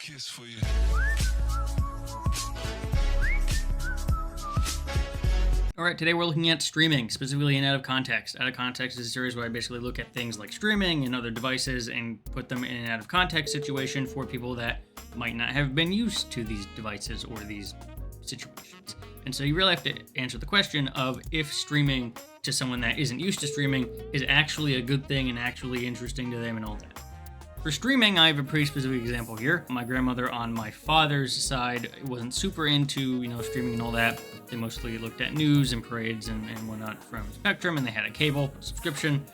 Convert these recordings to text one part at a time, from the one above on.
kiss for you. All right, today we're looking at streaming, specifically in Out of Context. Out of Context is a series where I basically look at things like streaming and other devices and put them in an out of context situation for people that might not have been used to these devices or these situations. And so you really have to answer the question of if streaming to someone that isn't used to streaming is actually a good thing and actually interesting to them and all that. For streaming, I have a pretty specific example here. My grandmother on my father's side wasn't super into, streaming and all that. They mostly looked at news and parades and whatnot from Spectrum, and they had a cable subscription.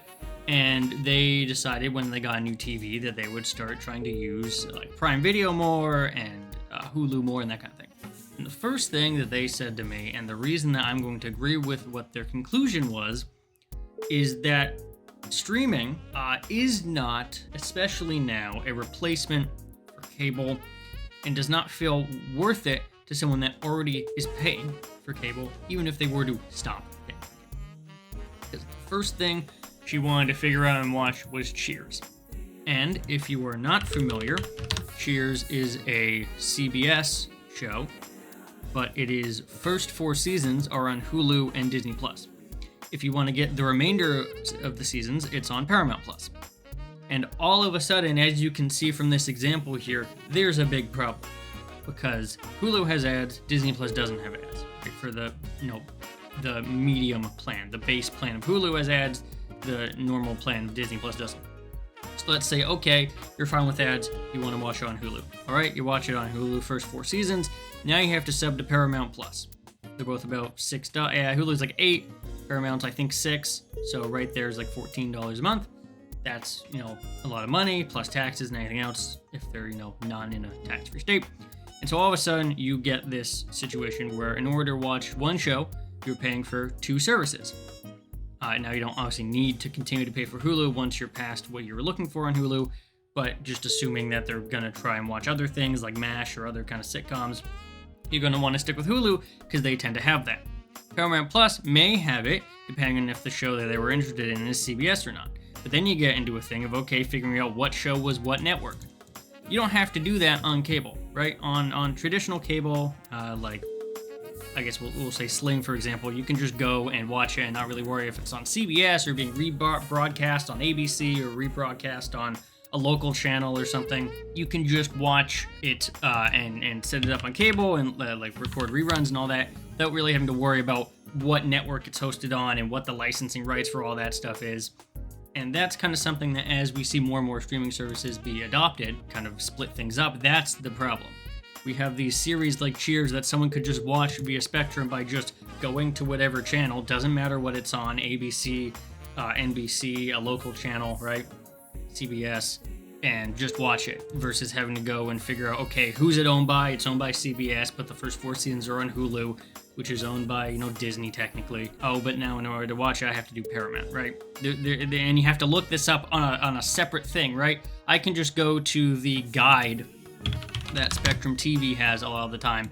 And they decided when they got a new TV that they would start trying to use like Prime Video more and Hulu more and that kind of thing. And the first thing that they said to me, and the reason that I'm going to agree with what their conclusion was, is that streaming is not, especially now, a replacement for cable and does not feel worth it to someone that already is paying for cable, even if they were to stop paying for cable. Because the first thing she wanted to figure out and watch was Cheers. And if you are not familiar, Cheers is a CBS show, but its first 4 seasons are on Hulu and Disney+. If you want to get the remainder of the seasons, it's on Paramount+. And all of a sudden, as you can see from this example here, there's a big problem. Because Hulu has ads, Disney+ doesn't have ads. Right? For the medium plan. The base plan of Hulu has ads, the normal plan of Disney+ doesn't. So let's say, okay, you're fine with ads, you want to watch it on Hulu. All right, you watch it on Hulu first 4 seasons, now you have to sub to Paramount+. They're both about $6. Yeah, Hulu's like $8, Paramount's I think $6, so right there is like $14 a month. That's, a lot of money, plus taxes and anything else, if they're, not in a tax-free state. And so all of a sudden, you get this situation where in order to watch one show, you're paying for 2 services. Now, you don't obviously need to continue to pay for Hulu once you're past what you were looking for on Hulu, but just assuming that they're going to try and watch other things like MASH or other kind of sitcoms, you're going to want to stick with Hulu because they tend to have that. Paramount Plus may have it, depending on if the show that they were interested in is CBS or not. But then you get into a thing of, okay, figuring out what show was what network. You don't have to do that on cable, right? On traditional cable, like, I guess we'll say Sling, for example, you can just go and watch it and not really worry if it's on CBS or being rebroadcast on ABC or rebroadcast on a local channel or something. You can just watch it and set it up on cable and record reruns and all that without really having to worry about what network it's hosted on and what the licensing rights for all that stuff is. And that's kind of something that as we see more and more streaming services be adopted, kind of split things up, that's the problem. We have these series like Cheers that someone could just watch via Spectrum by just going to whatever channel, doesn't matter what it's on, ABC, NBC, a local channel, right? CBS, and just watch it versus having to go and figure out, okay, who's it owned by? It's owned by CBS, but the first 4 seasons are on Hulu, which is owned by, Disney technically. Oh, but now in order to watch it, I have to do Paramount, right? And you have to look this up on a separate thing, right? I can just go to the guide that Spectrum TV has a lot of the time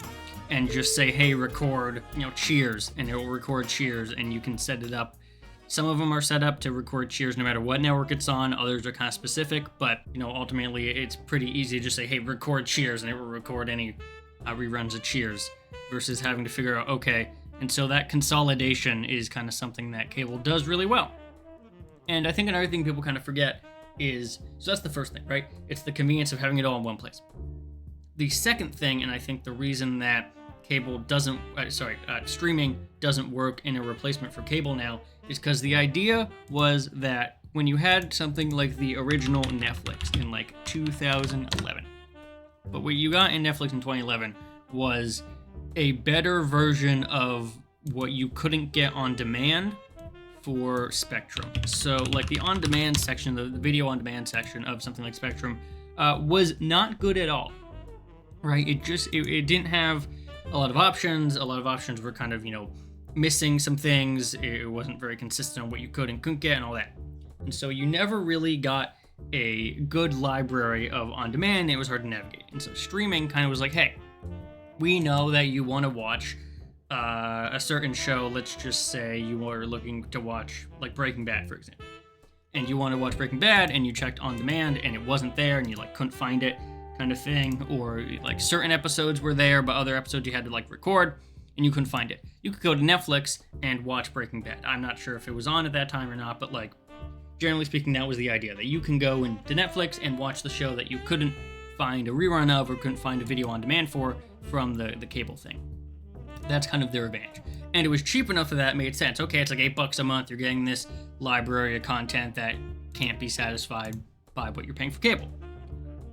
and just say, hey, record, Cheers, and it will record Cheers, and you can set it up. Some of them are set up to record Cheers no matter what network it's on. Others are kind of specific, but, ultimately it's pretty easy to just say, hey, record Cheers, and it will record any reruns of Cheers versus having to figure out, okay. And so that consolidation is kind of something that cable does really well. And I think another thing people kind of forget is, so that's the first thing, right? It's the convenience of having it all in one place. The second thing, and I think the reason that streaming doesn't work in a replacement for cable now is because the idea was that when you had something like the original Netflix in like 2011, but what you got in Netflix in 2011 was a better version of what you couldn't get on demand for Spectrum. So like the on-demand section, the video on-demand section of something like Spectrum was not good at all, right? It didn't have a lot of options. A lot of options were kind of, missing some things. It wasn't very consistent on what you could and couldn't get and all that. And so you never really got a good library of on-demand. It was hard to navigate. And so streaming kind of was like, hey, we know that you want to watch a certain show. Let's just say you are looking to watch like Breaking Bad, for example. And you want to watch Breaking Bad and you checked on demand and it wasn't there and you couldn't find it. kind of thing, or like certain episodes were there, but other episodes you had to like record and you couldn't find it. You could go to Netflix and watch Breaking Bad. I'm not sure if it was on at that time or not, but like generally speaking, that was the idea, that you can go into Netflix and watch the show that you couldn't find a rerun of or couldn't find a video on demand for from the cable thing. That's kind of their advantage. And it was cheap enough that that made sense. Okay, it's like $8 a month. You're getting this library of content that can't be satisfied by what you're paying for cable.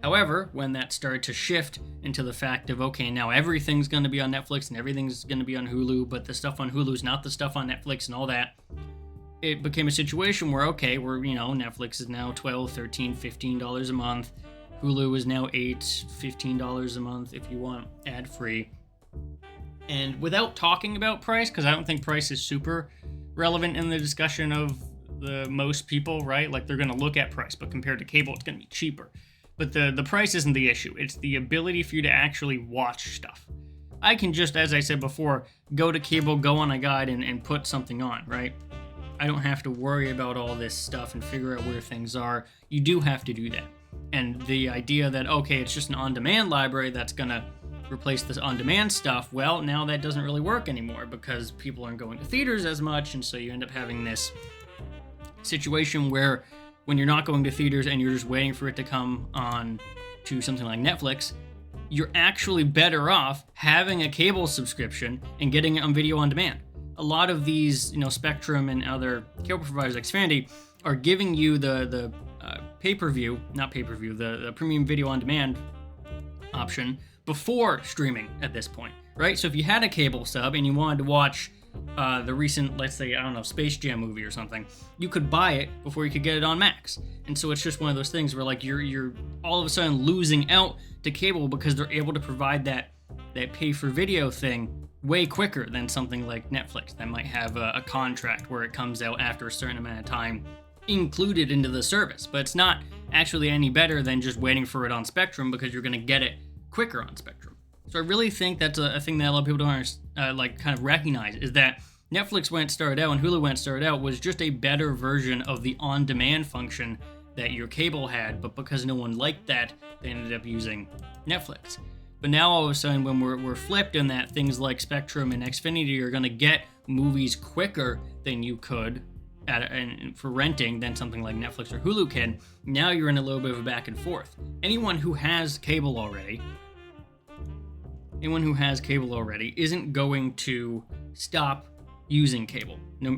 However, when that started to shift into the fact of, okay, now everything's going to be on Netflix and everything's going to be on Hulu, but the stuff on Hulu is not the stuff on Netflix and all that, it became a situation where, okay, Netflix is now $12, $13, $15 a month. Hulu is now $8, $15 a month if you want ad-free. And without talking about price, because I don't think price is super relevant in the discussion of the most people, right? Like they're going to look at price, but compared to cable, it's going to be cheaper. But the price isn't the issue. It's the ability for you to actually watch stuff. I can just, as I said before, go to cable, go on a guide, and put something on, right? I don't have to worry about all this stuff and figure out where things are. You do have to do that. And the idea that, okay, it's just an on-demand library that's going to replace this on-demand stuff, well, now that doesn't really work anymore because people aren't going to theaters as much, and so you end up having this situation where when you're not going to theaters and you're just waiting for it to come on to something like Netflix, you're actually better off having a cable subscription and getting it on video on demand. A lot of these, Spectrum and other cable providers like Xfinity are giving you the the premium video on demand option before streaming at this point, right? So if you had a cable sub and you wanted to watch the recent, let's say, Space Jam movie or something, you could buy it before you could get it on Max. And so it's just one of those things where like you're all of a sudden losing out to cable because they're able to provide that pay for video thing way quicker than something like Netflix that might have a contract where it comes out after a certain amount of time included into the service. But it's not actually any better than just waiting for it on Spectrum because you're going to get it quicker on Spectrum. So I really think that's a thing that a lot of people don't kind of recognize, is that Netflix, when it started out, and Hulu, when it started out, was just a better version of the on-demand function that your cable had, but because no one liked that, they ended up using Netflix. But now all of a sudden, when we're flipped in that things like Spectrum and Xfinity are going to get movies quicker than you could for renting than something like Netflix or Hulu can, now you're in a little bit of a back and forth. Anyone who has cable already isn't going to stop using cable, no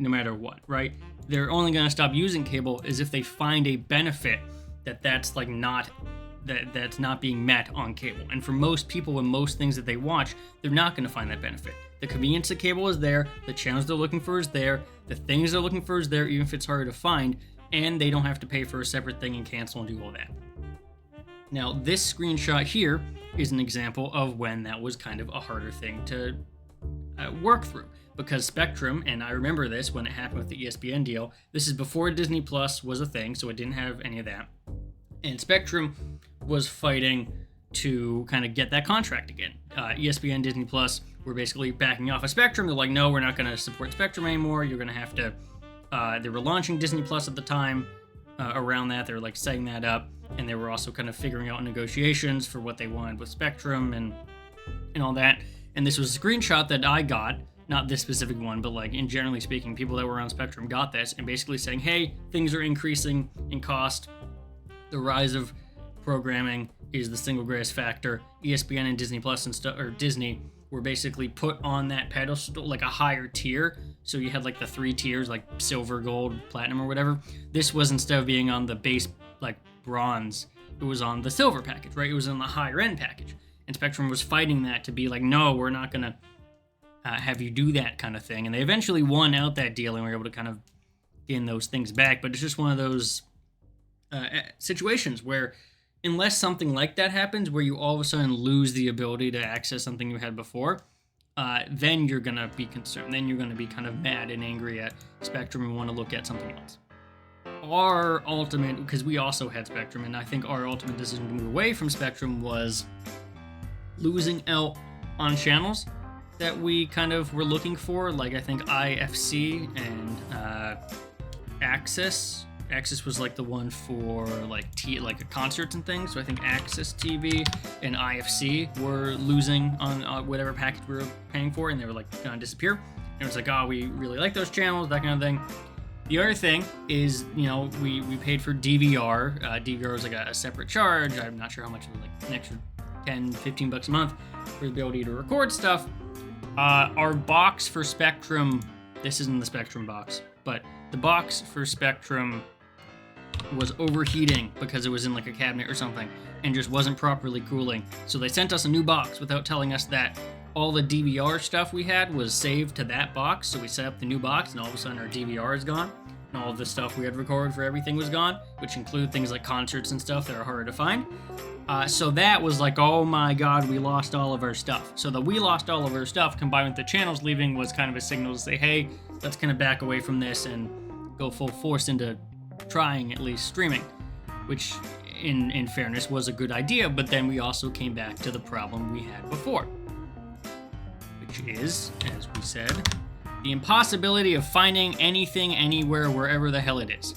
matter what, right? They're only going to stop using cable is if they find a benefit that's not being met on cable. And for most people and most things that they watch, they're not going to find that benefit. The convenience of cable is there, the channels they're looking for is there, the things they're looking for is there, even if it's harder to find, and they don't have to pay for a separate thing and cancel and do all that. Now, this screenshot here is an example of when that was kind of a harder thing to work through. Because Spectrum, and I remember this when it happened with the ESPN deal, this is before Disney Plus was a thing, so it didn't have any of that. And Spectrum was fighting to kind of get that contract again. ESPN, Disney Plus were basically backing off of Spectrum. They're like, no, we're not going to support Spectrum anymore. You're going to have to... they were launching Disney Plus at the time. Around that, they were like setting that up. And they were also kind of figuring out negotiations for what they wanted with Spectrum and all that. And this was a screenshot that I got, not this specific one, but like in generally speaking, people that were on Spectrum got this and basically saying, hey, things are increasing in cost. The rise of programming is the single greatest factor. ESPN and Disney Plus or Disney were basically put on that pedestal, like a higher tier. So you had like the 3 tiers, like silver, gold, platinum, or whatever. This was, instead of being on the base, like bronze, it was on the silver package, right? It was on the higher end package. And Spectrum was fighting that to be like, no, we're not going to have you do that kind of thing. And they eventually won out that deal and were able to kind of gain those things back. But it's just one of those situations where unless something like that happens, where you all of a sudden lose the ability to access something you had before, then you're going to be concerned. Then you're going to be kind of mad and angry at Spectrum and want to look at something else. Our ultimate, because we also had Spectrum, and I think our ultimate decision to move away from Spectrum was losing out on channels that we kind of were looking for, like I think IFC and Access Access was like the one for like concerts and things. So I think Access TV and IFC were losing on whatever package we were paying for, and they were like gonna disappear. And it was like, oh, we really like those channels, that kind of thing. The other thing is, we paid for DVR. DVR was like a separate charge. I'm not sure how much it was, like an extra $10-15 a month for the ability to record stuff. Our box for Spectrum, this isn't the Spectrum box, but the box for Spectrum was overheating because it was in like a cabinet or something and just wasn't properly cooling. So they sent us a new box without telling us that all the DVR stuff we had was saved to that box. So we set up the new box, and all of a sudden our DVR is gone, and all of the stuff we had recorded for everything was gone, which include things like concerts and stuff that are harder to find. So that was like, oh my god, we lost all of our stuff. So the we lost all of our stuff combined with the channels leaving was kind of a signal to say, hey, let's kind of back away from this and go full force into trying at least streaming, which in fairness was a good idea. But then we also came back to the problem we had before, which is, as we said, the impossibility of finding anything anywhere wherever the hell it is.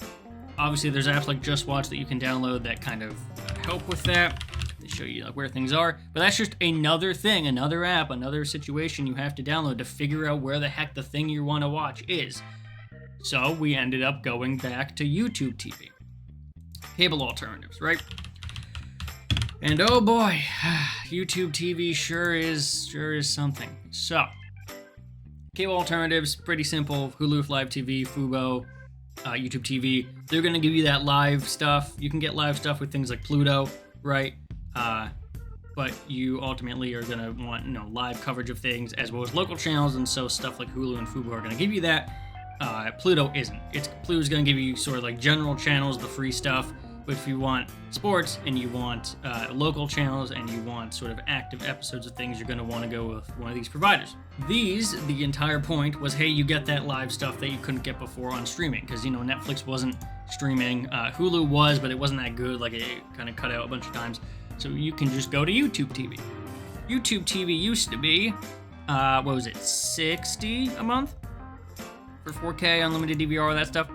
Obviously, there's apps like Just Watch that you can download that kind of help with that. They show you like where things are, but that's just another thing, another app, another situation you have to download to figure out where the heck the thing you want to watch is. So we ended up going back to YouTube TV. Cable alternatives, right? And oh boy, YouTube TV sure is something. So, cable alternatives, pretty simple. Hulu, Live TV, Fubo, YouTube TV. They're going to give you that live stuff. You can get live stuff with things like Pluto, right? But you ultimately are going to want, live coverage of things as well as local channels, and so stuff like Hulu and Fubo are going to give you that. Pluto isn't. Pluto's going to give you sort of like general channels, the free stuff. But if you want sports and you want local channels and you want sort of active episodes of things, you're going to want to go with one of these providers. The entire point was, hey, you get that live stuff that you couldn't get before on streaming, because, Netflix wasn't streaming. Hulu was, but it wasn't that good. Like, it kind of cut out a bunch of times. So you can just go to YouTube TV. YouTube TV used to be, what was it, $60 a month? For 4K, unlimited DVR, all that stuff.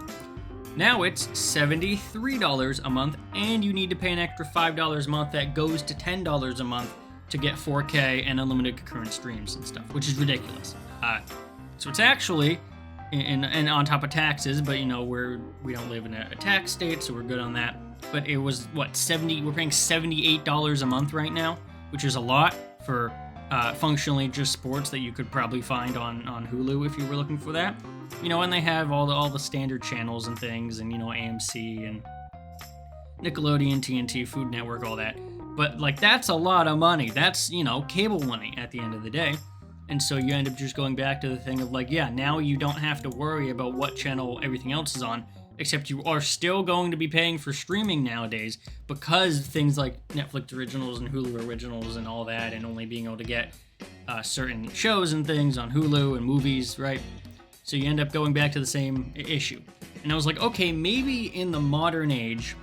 Now it's $73 a month, and you need to pay an extra $5 a month that goes to $10 a month to get 4K and unlimited concurrent streams and stuff, which is ridiculous. So it's actually, and on top of taxes, but we don't live in a tax state, so we're good on that. But it was we're paying $78 a month right now, which is a lot for functionally just sports that you could probably find on Hulu if you were looking for that. And they have all the standard channels and things, and AMC and Nickelodeon, TNT, Food Network, all that. But that's a lot of money. That's cable money at the end of the day. And so you end up just going back to the thing of now you don't have to worry about what channel everything else is on, except you are still going to be paying for streaming nowadays, because things like Netflix originals and Hulu originals and all that, and only being able to get certain shows and things on Hulu and movies, right? So you end up going back to the same issue. And I was like, okay, maybe in the modern age,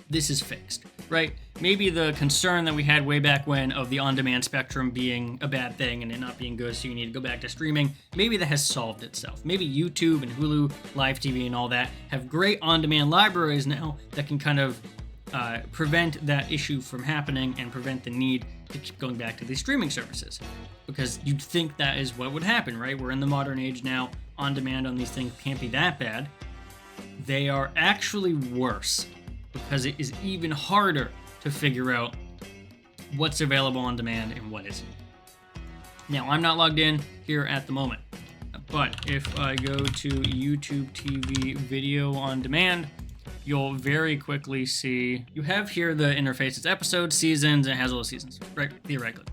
this is fixed, right? Maybe the concern that we had way back when of the on-demand spectrum being a bad thing and it not being good, so you need to go back to streaming, maybe that has solved itself. Maybe YouTube and Hulu, Live TV and all that have great on-demand libraries now that can kind of prevent that issue from happening and prevent the need to keep going back to these streaming services. Because you'd think that is what would happen, right? We're in the modern age now. On-demand on these things can't be that bad. They are actually worse, because it is even harder to figure out what's available on demand and what isn't. Now, I'm not logged in here at the moment, but if I go to YouTube TV Video on Demand, you'll very quickly see, you have here the interface. It's episodes, seasons, and it has all the seasons, right? Theoretically.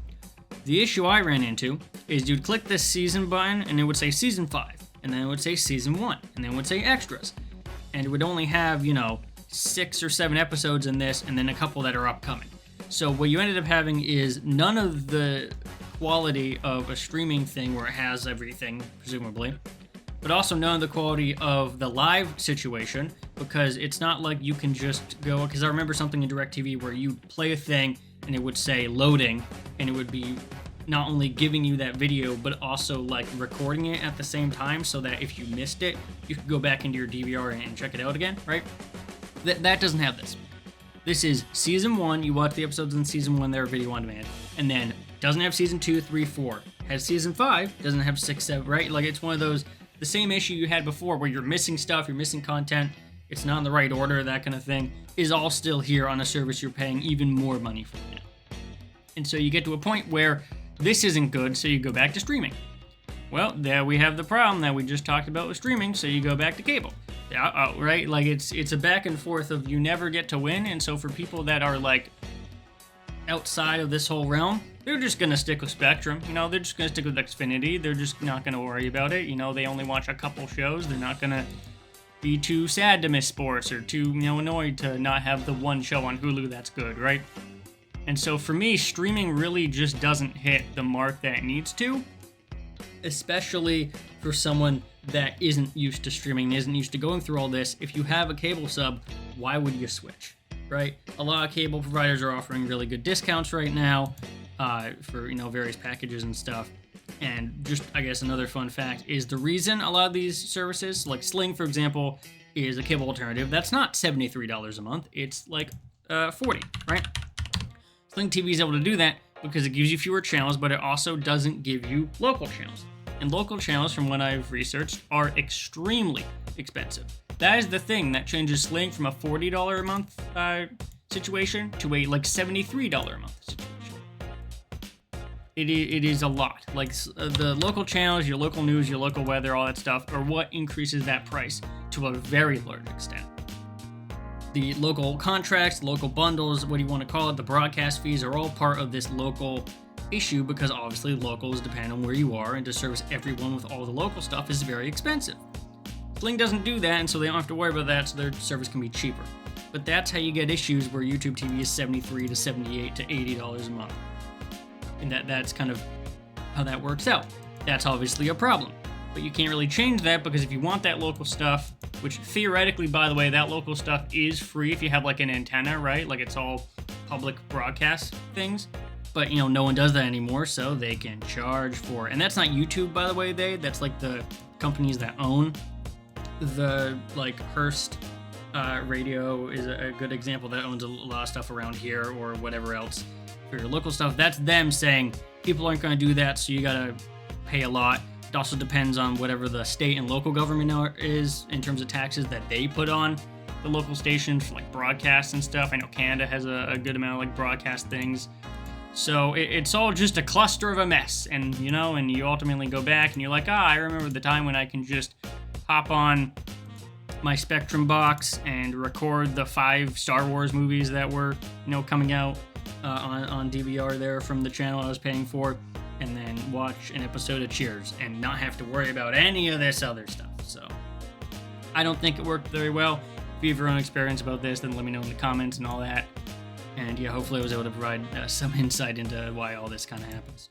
The issue I ran into is you'd click this season button, and it would say season 5, and then it would say season 1, and then it would say extras. And it would only have, 6 or 7 episodes in this, and then a couple that are upcoming. So what you ended up having is none of the quality of a streaming thing where it has everything, presumably, but also none of the quality of the live situation, because it's not like you can just go, because I remember something in DirecTV where you play a thing and it would say loading, and it would be not only giving you that video, but also like recording it at the same time so that if you missed it, you can go back into your DVR and check it out again, right? That doesn't have this. This is season 1. You watch the episodes in season 1, they're video on demand. And then doesn't have season 2, 3, 4. Has season 5, doesn't have 6, 7, right? Like it's one of those, the same issue you had before where you're missing stuff, you're missing content, it's not in the right order, that kind of thing, is all still here on a service you're paying even more money for now. And so you get to a point where this isn't good, so you go back to streaming. Well, there we have the problem that we just talked about with streaming, so you go back to cable. Yeah, right? Like it's a back and forth of you never get to win, and so for people that are like outside of this whole realm, they're just gonna stick with Spectrum. You know, they're just gonna stick with Xfinity. They're just not gonna worry about it. You know, they only watch a couple shows. They're not gonna be too sad to miss sports or too, annoyed to not have the one show on Hulu that's good, right? And so for me, streaming really just doesn't hit the mark that it needs to, especially for someone that isn't used to streaming, isn't used to going through all this. If you have a cable sub, why would you switch, right? A lot of cable providers are offering really good discounts right now for, various packages and stuff. And just, I guess, another fun fact is the reason a lot of these services, like Sling, for example, is a cable alternative. That's not $73 a month. It's like $40, right? Sling TV is able to do that because it gives you fewer channels, but it also doesn't give you local channels. And local channels, from what I've researched, are extremely expensive. That is the thing that changes Sling from a $40 a month situation to a like $73 a month situation. It is a lot. Like the local channels, your local news, your local weather, all that stuff are what increases that price to a very large extent. The local contracts, local bundles, what do you want to call it, the broadcast fees are all part of this local issue because obviously locals depend on where you are, and to service everyone with all the local stuff is very expensive. Sling doesn't do that, and so they don't have to worry about that, so their service can be cheaper. But that's how you get issues where YouTube TV is $73 to $78 to $80 a month. And that's kind of how that works out. That's obviously a problem. But you can't really change that because if you want that local stuff, which theoretically, by the way, that local stuff is free if you have like an antenna, right? Like it's all public broadcast things. But, no one does that anymore, so they can charge for it. And that's not YouTube, by the way, that's like the companies that own the, like, Hearst Radio is a good example that owns a lot of stuff around here or whatever else for your local stuff. That's them saying people aren't going to do that, so you got to pay a lot. It also depends on whatever the state and local government is in terms of taxes that they put on the local stations for, like, broadcasts and stuff. I know Canada has a good amount of, like, broadcast things. So it's all just a cluster of a mess, and and you ultimately go back and you're like, I remember the time when I can just hop on my Spectrum box and record the 5 Star Wars movies that were, coming out on DVR there from the channel I was paying for, and then watch an episode of Cheers and not have to worry about any of this other stuff. So I don't think it worked very well. If you have your own experience about this, then let me know in the comments and all that. And yeah, hopefully I was able to provide some insight into why all this kind of happens.